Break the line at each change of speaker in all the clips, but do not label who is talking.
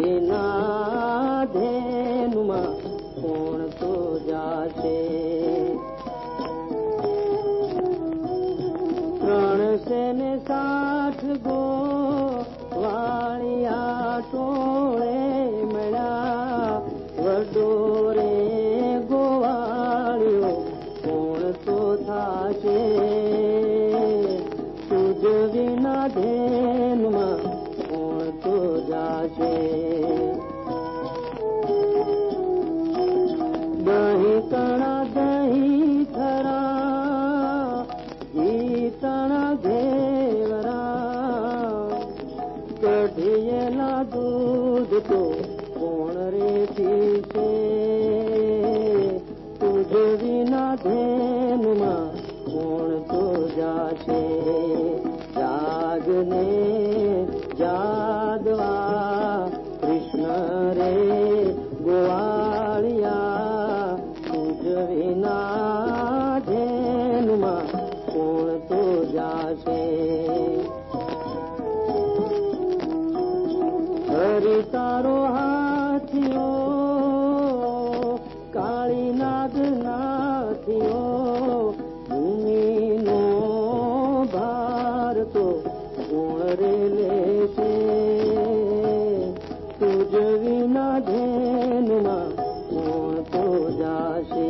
વિના ધેનુમાં કોણ તો જાશે. 360 ગોવાળિયા ટોળે મળ્યા વડોરે ગોવાળિયો કોણ તો થાશે. તુજ વિના ધેનુમાં કોણ તો જાશે. દહીં કણા દહીં થરા ગીતણા ઘેવરા કઢિયેલા દૂધ તો કોણ રે પીશે. તુજ વિના ધેનુમાં કોણ તો જાશે. જાગને જાદવા કૃષ્ણ રે ગોવાળિયા તુજ વિના ધેનુમાં કોણ તો જાશે. હરિ તારો હાથિયો કાળી નાગ નાથિયો ભૂમિનો ભાર તો કોણ રે લેશે. તુજ વિના ધેનુમાં કોણ તો જાશે.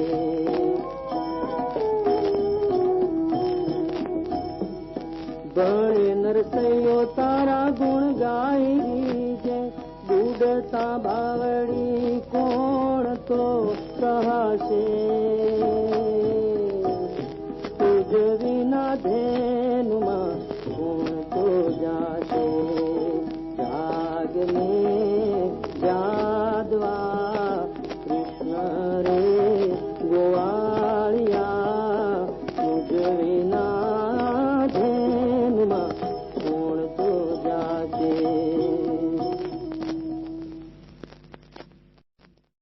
ભણે નરસૈયો તારા ગુણ ગાઈ છે. બુડતા બાવડી કોણ તો કહાશે. તુજ વિના ધેનુમાં કોણ તો જાશે.